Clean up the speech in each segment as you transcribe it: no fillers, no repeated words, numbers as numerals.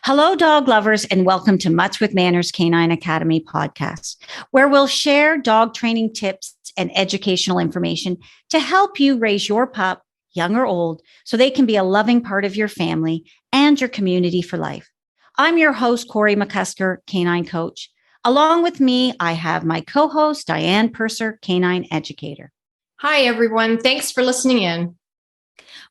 Hello, dog lovers, and welcome to Muttz with Mannerz Canine Academy Podcast, where we'll share dog training tips and educational information to help you raise your pup, young or old, so they can be a loving part of your family and your community for life. I'm your host, McCusker, canine coach. Along with me, I have my co-host, Diane, canine educator. Hi, everyone. Thanks for listening in.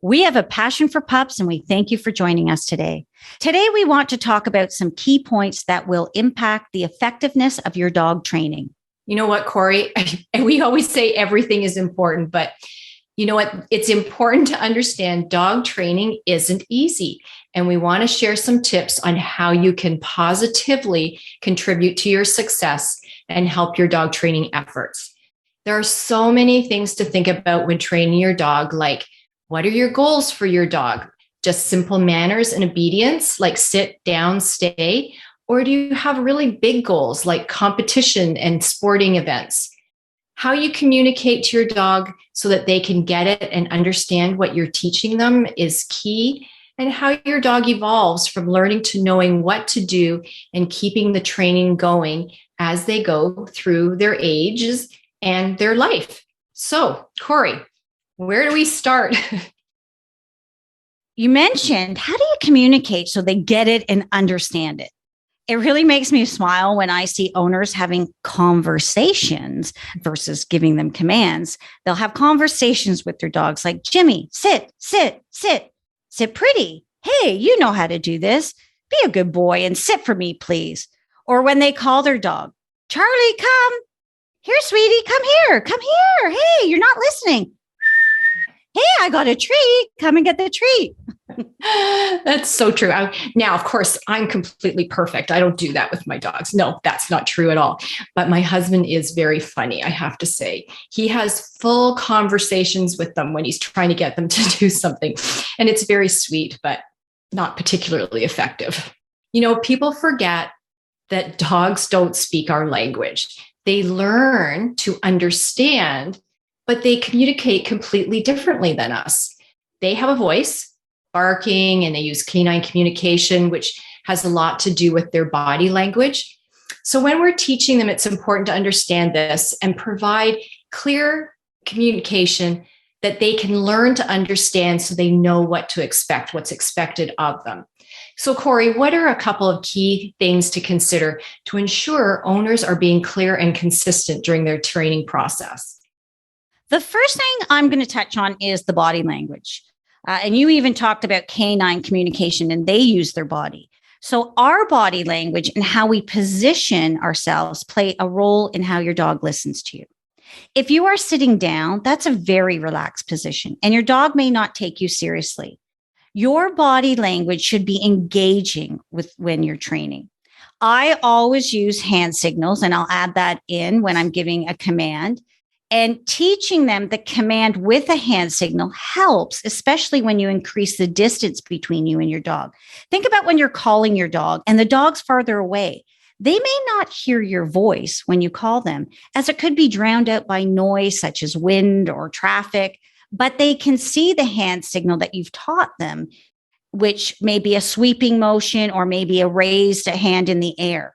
We have a passion for pups, and we thank you for joining us today. Today, we want to talk about some key points that will impact the effectiveness of your dog training. You know what, Corey? We always say everything is important, but you know what? It's important to understand dog training isn't easy. And we want to share some tips on how you can positively contribute to your success and help your dog training efforts. There are so many things to think about when training your dog, like what are your goals for your dog? Just simple manners and obedience, like sit, down, stay? Or do you have really big goals like competition and sporting events? How you communicate to your dog so that they can get it and understand what you're teaching them is key, and how your dog evolves from learning to knowing what to do and keeping the training going as they go through their ages and their life. So, Corey, where do we start? You mentioned, how do you communicate so they get it and understand it? It really makes me smile when I see owners having conversations versus giving them commands. They'll have conversations with their dogs like, Jimmy, sit, sit, sit, sit pretty. Hey, you know how to do this. Be a good boy and sit for me, please. Or when they call their dog, Charlie, come. Here, sweetie, come here. Come here. Hey, you're not listening. Hey, I got a treat. Come and get the treat. That's so true. Now, of course, I'm completely perfect. I don't do that with my dogs. No, that's not true at all. But my husband is very funny, I have to say. He has full conversations with them when he's trying to get them to do something. And it's very sweet, but not particularly effective. You know, people forget that dogs don't speak our language. They learn to understand, but they communicate completely differently than us. They have a voice, barking, and they use canine communication, which has a lot to do with their body language. So when we're teaching them, it's important to understand this and provide clear communication that they can learn to understand so they know what to expect, what's expected of them. So, Corey, what are a couple of key things to consider to ensure owners are being clear and consistent during their training process? The first thing I'm going to touch on is the body language. And you even talked about canine communication, and they use their body. So our body language and how we position ourselves play a role in how your dog listens to you. If you are sitting down, that's a very relaxed position, and your dog may not take you seriously. Your body language should be engaging with when you're training. I always use hand signals, and I'll add that in when I'm giving a command. And teaching them the command with a hand signal helps, especially when you increase the distance between you and your dog. Think about when you're calling your dog and the dog's farther away. They may not hear your voice when you call them, as it could be drowned out by noise such as wind or traffic, but they can see the hand signal that you've taught them, which may be a sweeping motion or maybe a raised hand in the air.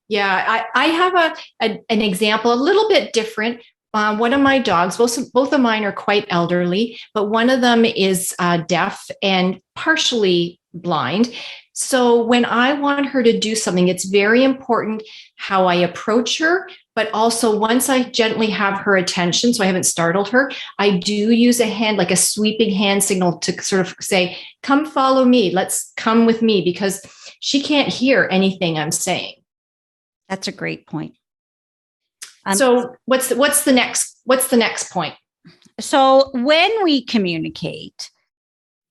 Yeah, I have an example, a little bit different. One of my dogs, both of mine are quite elderly, but one of them is deaf and partially blind. So when I want her to do something, it's very important how I approach her, but also once I gently have her attention, so I haven't startled her, I do use a hand, like a sweeping hand signal to sort of say, come follow me, let's come with me, because she can't hear anything I'm saying. That's a great point. So what's the next point? So when we communicate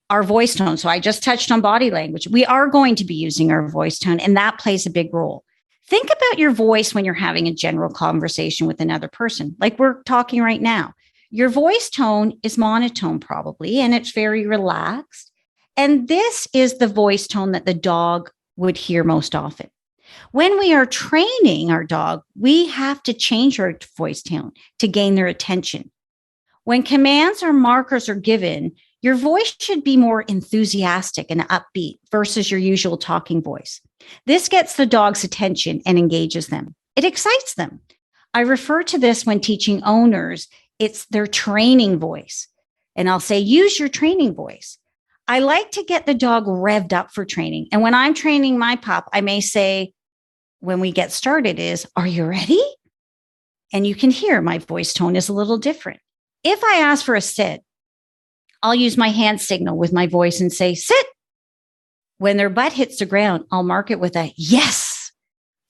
our voice tone, so I just touched on body language, we are going to be using our voice tone, and that plays a big role. Think about your voice when you're having a general conversation with another person, like we're talking right now. Your voice tone is monotone probably, and it's very relaxed. And this is the voice tone that the dog would hear most often. When we are training our dog, we have to change our voice tone to gain their attention. When commands or markers are given, Your voice should be more enthusiastic and upbeat versus your usual talking voice. This gets the dog's attention and engages them. It excites them. I refer to this when teaching owners, it's their training voice. And I'll say, use your training voice. I like to get the dog revved up for training. And when I'm training my pup, I may say, when we get started is, are you ready? And you can hear my voice tone is a little different. If I ask for a sit, I'll use my hand signal with my voice and say, sit. When their butt hits the ground, I'll mark it with a yes,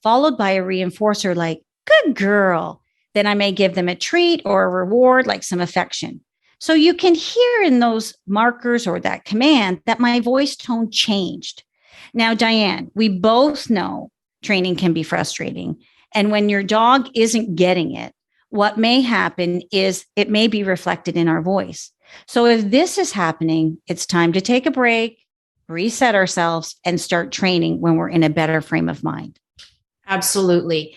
followed by a reinforcer like, good girl. Then I may give them a treat or a reward like some affection. So you can hear in those markers or that command that my voice tone changed. Now, Diane, we both know training can be frustrating. And when your dog isn't getting it, what may happen is it may be reflected in our voice. So if this is happening, it's time to take a break, reset ourselves, and start training when we're in a better frame of mind. Absolutely.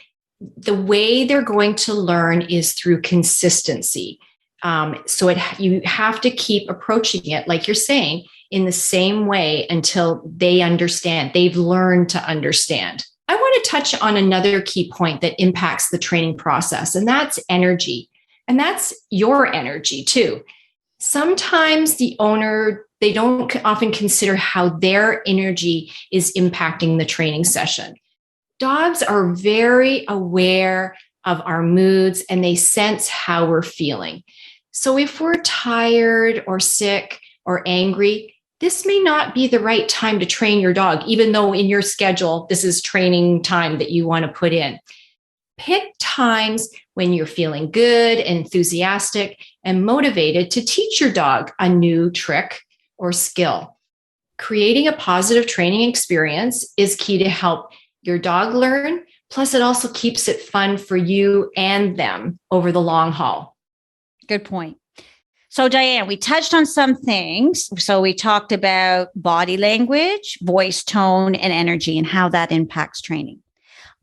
The way they're going to learn is through consistency. You have to keep approaching it, like you're saying, in the same way until they understand, they've learned to understand. I want to touch on another key point that impacts the training process, and that's energy. And that's your energy too. Sometimes the owner, they don't often consider how their energy is impacting the training session. Dogs are very aware of our moods and they sense how we're feeling. So if we're tired or sick or angry, this may not be the right time to train your dog, even though in your schedule, this is training time that you want to put in. Pick times when you're feeling good, enthusiastic, and motivated to teach your dog a new trick or skill. Creating a positive training experience is key to help your dog learn. Plus, it also keeps it fun for you and them over the long haul. Good point. So, Diane, we touched on some things. So we talked about body language, voice tone, and energy and how that impacts training.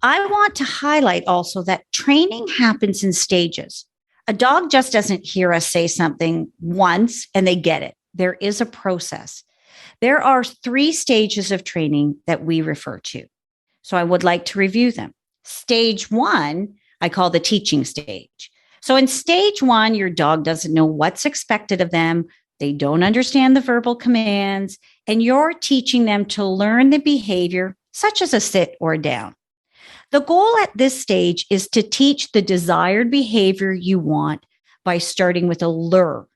I want to highlight also that training happens in stages. A dog just doesn't hear us say something once and they get it. There is a process. There are 3 stages of training that we refer to. So I would like to review them. Stage 1, I call the teaching stage. So in stage 1, your dog doesn't know what's expected of them. They don't understand the verbal commands, and you're teaching them to learn the behavior, such as a sit or a down. The goal at this stage is to teach the desired behavior you want by starting with a lure.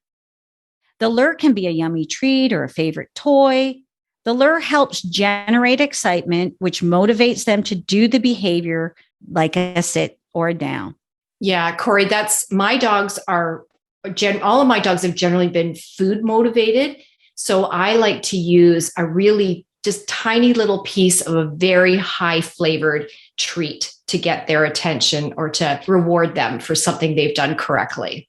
The lure can be a yummy treat or a favorite toy. The lure helps generate excitement, which motivates them to do the behavior like a sit or a down. Yeah, Corey, all of my dogs have generally been food motivated. So I like to use a really just tiny little piece of a very high flavored treat to get their attention or to reward them for something they've done correctly.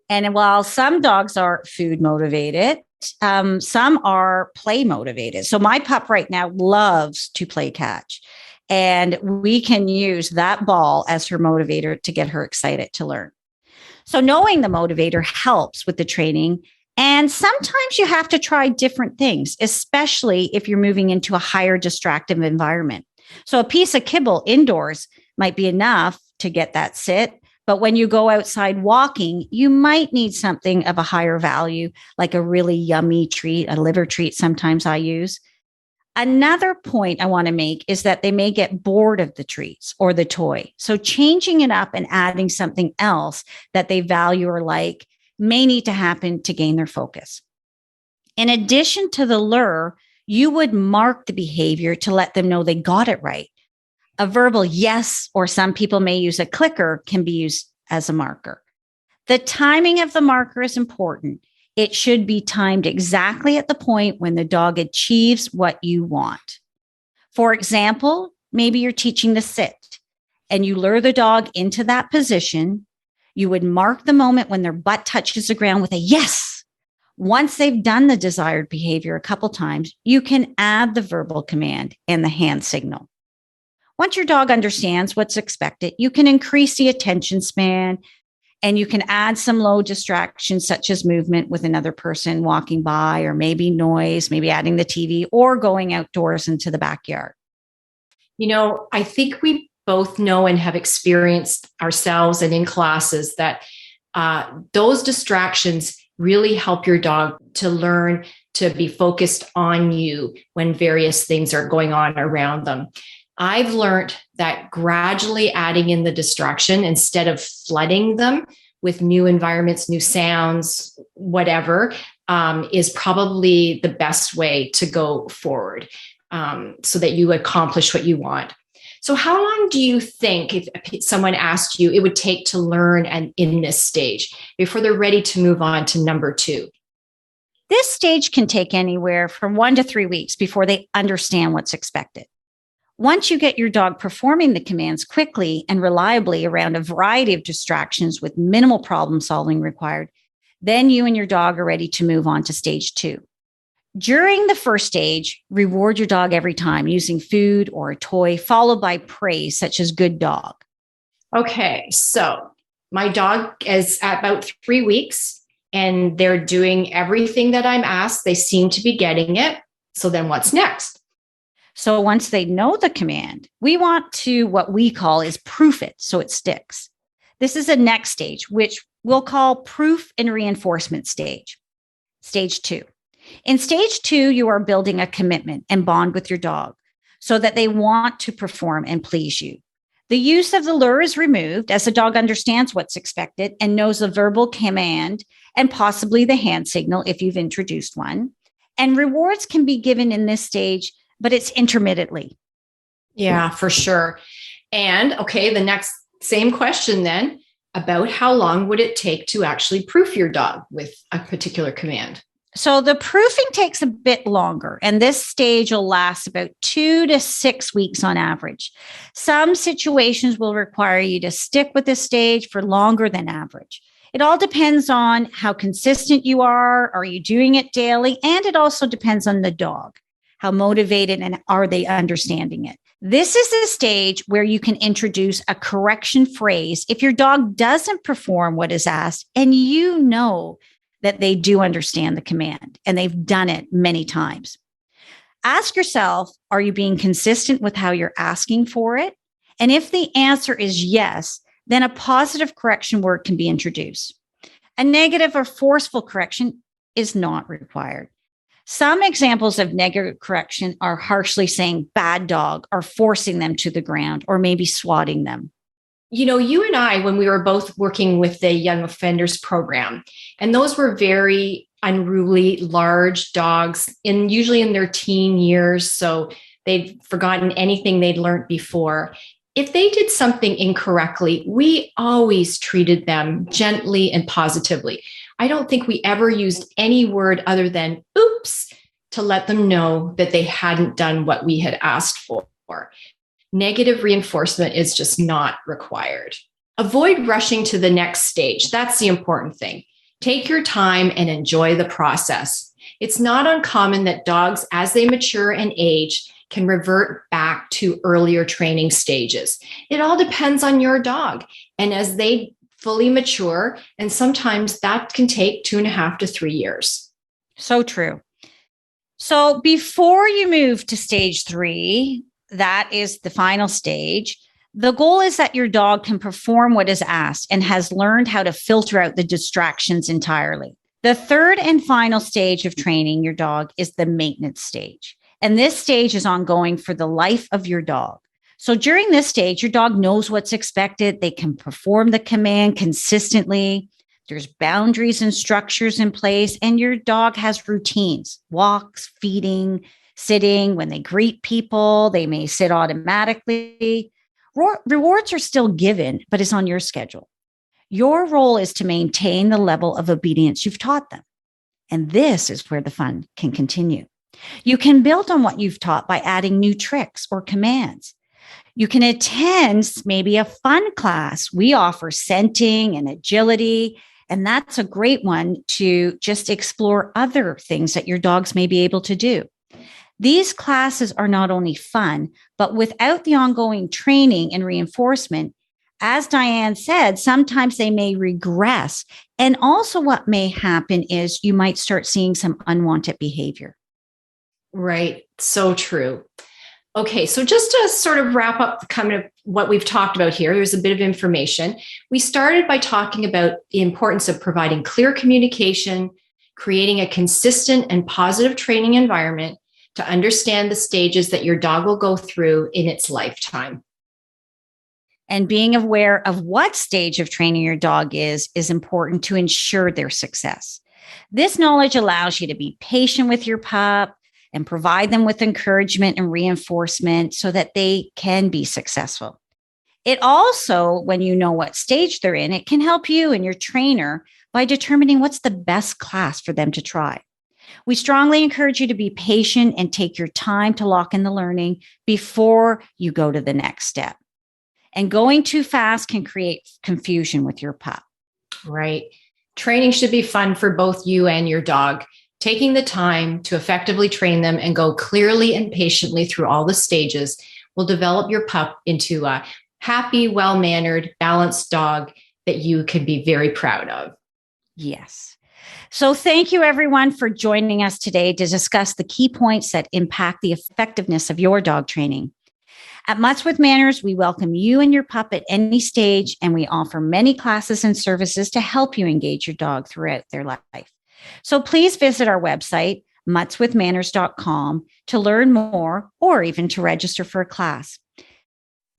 And while some dogs are food motivated, some are play motivated. So my pup right now loves to play catch. And we can use that ball as her motivator to get her excited to learn. So knowing the motivator helps with the training. And sometimes you have to try different things, especially if you're moving into a higher distractive environment. So a piece of kibble indoors might be enough to get that sit. But when you go outside walking, you might need something of a higher value, like a really yummy treat, a liver treat sometimes I use. Another point I want to make is that they may get bored of the treats or the toy. So changing it up and adding something else that they value or like may need to happen to gain their focus. In addition to the lure, you would mark the behavior to let them know they got it right. A verbal yes, or some people may use a clicker, can be used as a marker. The timing of the marker is important. It should be timed exactly at the point when the dog achieves what you want. For example, maybe you're teaching the sit and you lure the dog into that position. You would mark the moment when their butt touches the ground with a yes. Once they've done the desired behavior a couple times, you can add the verbal command and the hand signal. Once your dog understands what's expected, you can increase the attention span And you can add some low distractions such as movement with another person walking by, or maybe noise, maybe adding the TV or going outdoors into the backyard. I think we both know and have experienced ourselves and in classes that those distractions really help your dog to learn to be focused on you when various things are going on around them. I've learned that gradually adding in the distraction instead of flooding them with new environments, new sounds, whatever, is probably the best way to go forward, so that you accomplish what you want. So how long do you think, if someone asked you, it would take to learn and in this stage before they're ready to move on to number 2? This stage can take anywhere from 1 to 3 weeks before they understand what's expected. Once you get your dog performing the commands quickly and reliably around a variety of distractions with minimal problem solving required, then you and your dog are ready to move on to stage 2. During the first stage, reward your dog every time using food or a toy, followed by praise such as good dog. Okay, so my dog is at about 3 weeks and they're doing everything that I'm asked. They seem to be getting it. So then what's next? So once they know the command, we want to, what we call is proof it so it sticks. This is a next stage, which we'll call proof and reinforcement stage. Stage 2. In stage 2, you are building a commitment and bond with your dog so that they want to perform and please you. The use of the lure is removed as the dog understands what's expected and knows the verbal command and possibly the hand signal if you've introduced one. And rewards can be given in this stage, but it's intermittently. Yeah, for sure. And okay, the next same question then, about how long would it take to actually proof your dog with a particular command? So the proofing takes a bit longer, and this stage will last about 2 to 6 weeks on average. Some situations will require you to stick with this stage for longer than average. It all depends on how consistent you are you doing it daily? And it also depends on the dog. How motivated and are they understanding it? This is the stage where you can introduce a correction phrase if your dog doesn't perform what is asked and you know that they do understand the command and they've done it many times. Ask yourself, are you being consistent with how you're asking for it? And if the answer is yes, then a positive correction word can be introduced. A negative or forceful correction is not required. Some examples of negative correction are harshly saying bad dog or forcing them to the ground or maybe swatting them. You and I, when we were both working with the young offenders program, and those were very unruly, large dogs, usually in their teen years. So they'd forgotten anything they'd learned before. If they did something incorrectly, we always treated them gently and positively. I don't think we ever used any word other than oops to let them know that they hadn't done what we had asked for. Negative reinforcement is just not required. Avoid rushing to the next stage. That's the important thing. Take your time and enjoy the process. It's not uncommon that dogs, as they mature and age, can revert back to earlier training stages. It all depends on your dog. And as they fully mature, and sometimes that can take 2.5 to 3 years. So true. So before you move to stage 3, that is the final stage. The goal is that your dog can perform what is asked and has learned how to filter out the distractions entirely. The third and final stage of training your dog is the maintenance stage. And this stage is ongoing for the life of your dog. So during this stage, your dog knows what's expected. They can perform the command consistently. There's boundaries and structures in place, and your dog has routines, walks, feeding, sitting. When they greet people, they may sit automatically. Rewards are still given, but it's on your schedule. Your role is to maintain the level of obedience you've taught them. And this is where the fun can continue. You can build on what you've taught by adding new tricks or commands. You can attend maybe a fun class. We offer scenting and agility, and that's a great one to just explore other things that your dogs may be able to do. These classes are not only fun, but without the ongoing training and reinforcement, as Diane said, sometimes they may regress. And also what may happen is you might start seeing some unwanted behavior. Right. So true. Okay. So just to sort of wrap up kind of what we've talked about here, there's a bit of information. We started by talking about the importance of providing clear communication, creating a consistent and positive training environment to understand the stages that your dog will go through in its lifetime. And being aware of what stage of training your dog is important to ensure their success. This knowledge allows you to be patient with your pup and provide them with encouragement and reinforcement so that they can be successful. It also, when you know what stage they're in, it can help you and your trainer by determining what's the best class for them to try. We strongly encourage you to be patient and take your time to lock in the learning before you go to the next step. And going too fast can create confusion with your pup. Right. Training should be fun for both you and your dog. Taking the time to effectively train them and go clearly and patiently through all the stages will develop your pup into a happy, well-mannered, balanced dog that you can be very proud of. Yes. So thank you, everyone, for joining us today to discuss the key points that impact the effectiveness of your dog training. At Muttz with Mannerz, we welcome you and your pup at any stage, and we offer many classes and services to help you engage your dog throughout their life. So please visit our website, muttzwithmanners.com, to learn more or even to register for a class.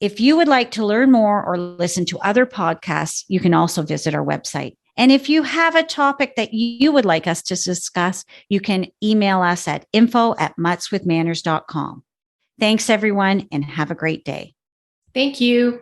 If you would like to learn more or listen to other podcasts, you can also visit our website. And if you have a topic that you would like us to discuss, you can email us at info@muttzwithmanners.com. Thanks, everyone, and have a great day. Thank you.